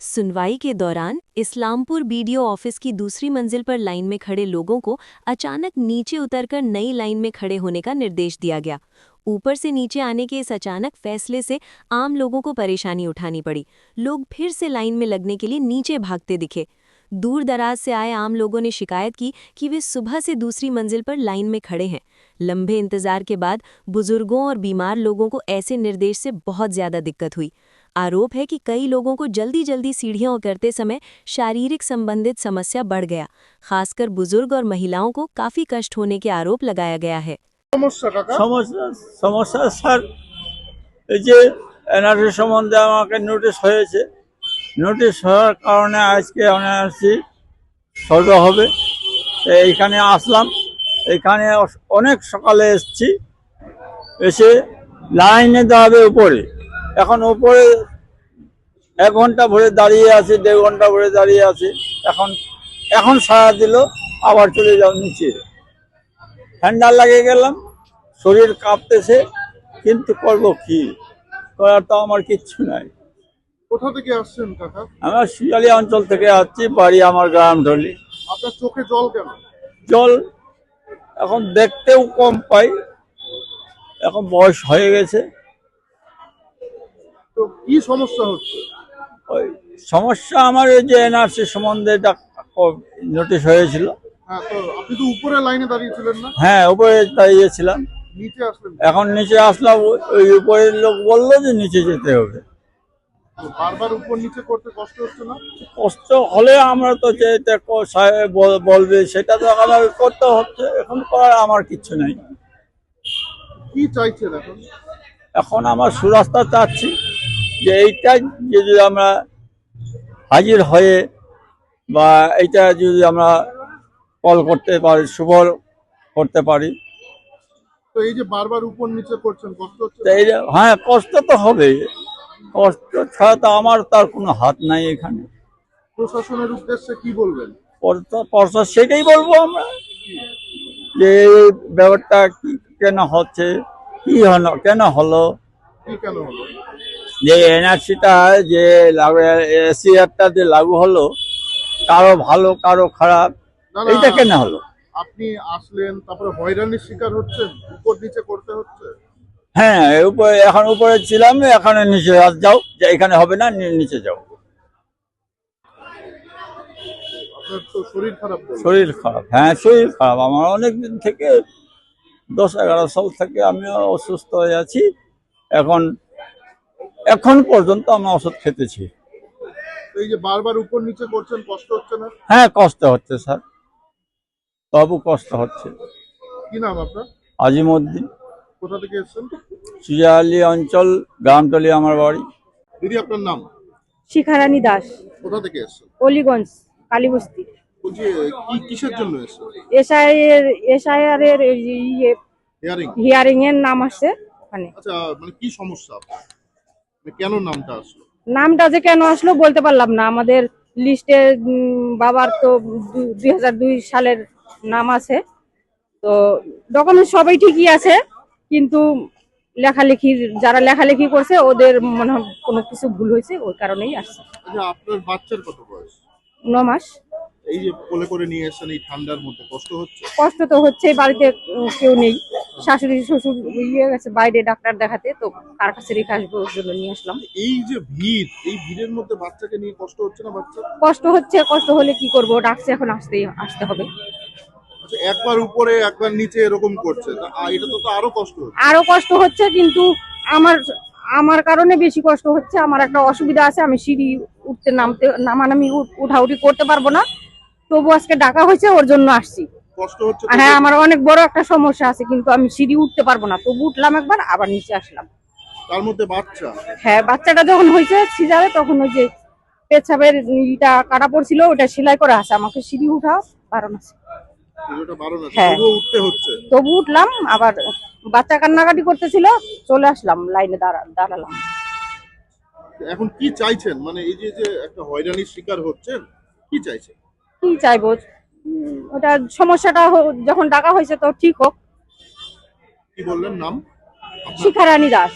सुनवाई के दौरान इस्लामपुर बीडीओ ऑफिस की दूसरी मंजिल पर लाइन में खड़े लोगों को अचानक नीचे उतरकर नई लाइन में खड़े होने का निर्देश दिया गया। ऊपर से नीचे आने के इस अचानक फैसले से आम लोगों को परेशानी उठानी पड़ी। लोग फिर से लाइन में लगने के लिए नीचे भागते दिखे। दूर दराज से आए आम लोगों ने शिकायत की कि वे सुबह से दूसरी मंजिल पर लाइन में खड़े हैं। लंबे इंतजार के बाद बुजुर्गों और बीमार लोगों को ऐसे निर्देश से बहुत ज्यादा दिक्कत हुई। आरोप है कि कई लोगों को जल्दी जल्दी सीढ़ियां उतरते समय शारीरिक संबंधित समस्या बढ़ गया। खासकर बुजुर्ग और महिलाओं को काफी कष्ट होने के आरोप लगाया गया है। समस्या স্যার এই যে এনআরসি সম্বন্ধে আমাকে নোটিশ হয়েছে, নোটিশ হওয়ার কারণে আজকে এনআরসি সরব হবে। এইখানে আসলাম, এখানে অনেক সকালে এসেছি, এসে লাইনে দাঁড়াবে উপরে। এখন উপরে 1 ঘন্টা ভরে দাঁড়িয়ে আছি, 1.5 ঘন্টা ভরে দাঁড়িয়ে আছি। এখন সাড়া দিল আবার চলে যাও নিচে। ঠান্ডা লাগে গেলাম, শরীর কাঁপতেছে, কিন্তু করবো কি, করার তো আমার কিচ্ছু নাই। কোথা থেকে আসছেন কাকা? আমার শিয়ালি অঞ্চল থেকে আসছি, বাড়ি আমার গ্রামঢলি। আপনার চোখে জল কেন? জল এখন দেখতেও কম পাই, এখন বয়স হয়ে গেছে। তো কি সমস্যা হচ্ছে? ওই সমস্যা আমার এই যে এনআরসি সম্বন্ধে একটা নোটিশ হয়েছিল। হ্যাঁ, তো আপনি তো উপরে লাইনে দাঁড়িয়েছিলেন না? হ্যাঁ, উপরে দাঁড়িয়েছিলাম, নিচে আসলেন? এখন নিচে আসলাম। ওই উপরের লোক বললো যে নিচে যেতে হবে। তো বারবার উপর নিচে করতে কষ্ট হচ্ছে না? কষ্ট হলে আমরা তো যেটা সাহেব বলবে সেটা তো আমাকে করতে হচ্ছে। এখন করার আমার কিচ্ছু নাই। কি চাইছেন এখন? এখন আমার সুরাস্তা চাচ্ছি যে এইটাই যদি আমরা হাজির হয়ে বা এইটা যদি আমরা কল করতে পারি, সুফল করতে পারি। তো এই যে বারবার উপর নিচে করছেন, কষ্ট হচ্ছে? হ্যাঁ, কষ্ট তো হবে, কষ্ট ছাড়া তো আমার তার কোনো হাত নাই এখানে। প্রশাসনের উদ্দেশ্যে কি বলবেন? পরশা সেটাই বলবো আমরা, যে এই ব্যাপারটা কি কেন হচ্ছে, কি হলো, কেন হলো, কি কেন হলো? যে এনআরসিটা যে এসিআরটা যে লাগু হলো, কারো ভালো কারো খারাপ, না, না, এইটা কেন হলো? আপনি আসলেন, তারপরে হয়রানির শিকার হচ্ছেন, উপর নিচে করতে হচ্ছে। হ্যাঁ, এখন উপরে ছিলাম, এখানে নিচে যাও, যে এখানে হবে না, নিচে যাও। আপনার তো শরীর খারাপ বললেন। শরীর খারাপ, হ্যাঁ শরীর খারাপ আমার অনেকদিন থেকে, 10-11 সাল থেকে আমি অসুস্থ হয়ে আছি। এখন পর্যন্ত আমি ওষুধ খেতেছি। এই যে বারবার উপর নিচে করছেন, কষ্ট হচ্ছে না? হ্যাঁ, কষ্ট হচ্ছে স্যার, তবু কষ্ট হচ্ছে। কি নাম আপনার? আজিমউদ্দিন। কোথা থেকে এসেছেন? শিয়ালি অঞ্চল, গ্রামটলি আমার বাড়ি। দিদি, আপনার নাম? শিখারানী দাস, কোথা থেকে এসেছেন? অলিগঞ্জ, কালীবস্তি। বলছি, কিসের জন্য এসেছেন? এসআইআর এর হিয়ারিং? হিয়ারিং এর নাম আসছে ওখানে। আচ্ছা, মানে কি সমস্যা আপনার? মানে কেন নামটা আসলো? নামটা যে কেন আসলো বলতে পারলাম না। আমাদের লিস্টে বাবার তো 2002 সালের নাম আছে, তো ডকুমেন্ট সবাই ঠিকই আছে, কিন্তু যারা লেখালেখি করছে ওদের মনে হয় কোনো কিছু ভুল হয়েছে, ওই কারণেই আসছে। আচ্ছা, আপনার বাচ্চার কত বয়স? 9 মাস। এই যে কোলে করে নিয়ে এসেছেন এই ঠান্ডার মধ্যে, কষ্ট হচ্ছে? কষ্ট তো হচ্ছে, বাড়িতে কেউ নেই, শাশুড়ি শ্বশুর ইয়ে গেছে বাইরে ডাক্তার দেখাতে, তো কার কাছে রেখে আসবো, ওর জন্য নিয়ে আসলাম। এই যে ভিড়, এই ভিড়ের মধ্যে বাচ্চাকে নিয়ে কষ্ট হচ্ছে না? বাচ্চা কষ্ট হচ্ছে, কষ্ট হলে কি করবো, ডাকছে এখন আসতে হবে। আচ্ছা, একবার উপরে একবার নিচে এরকম করছে, এটা তো আরো কষ্ট হচ্ছে। আরো কষ্ট হচ্ছে, কিন্তু আমার কারণে বেশি কষ্ট হচ্ছে। আমার একটা অসুবিধা আছে, আমি সিঁড়ি উঠতে নামানামি উঠাউঠি করতে পারবো না, তবু আজকে ডাকা হয়েছে, ওর জন্য আসছি। কষ্ট হচ্ছে? হ্যাঁ, আমার অনেক বড় একটা সমস্যা আছে, কিন্তু আমি সিঁড়ি উঠতে পারবো না, তবু উঠলাম একবার, আবার নিচে আসলাম। তার মধ্যে বাচ্চা? হ্যাঁ, বাচ্চাটা যখন হয়েছে সিজারে, তখন ওই যে পেছাবের ইটা কাটা পড়ছিল, ওটা সেলাই করা আছে, আমাকে সিঁড়ি উঠাও বারণ আছে। হ্যাঁ, উঠতে হচ্ছে, তবু উঠলাম। আবার বাচ্চা কান্নাকাটি করতেছিল, চলে আসলাম, লাইনে দাঁড়ালাম। এখন কি চাইছেন? মানে এই যে একটা হয়রানির শিকার হচ্ছেন, কি চাইছেন? কি চাইবো, ওটা সমস্যাটা যখন ডাকা হয়েছে তো ঠিক হোক। কি বললেন নাম? শিখারানী দাস।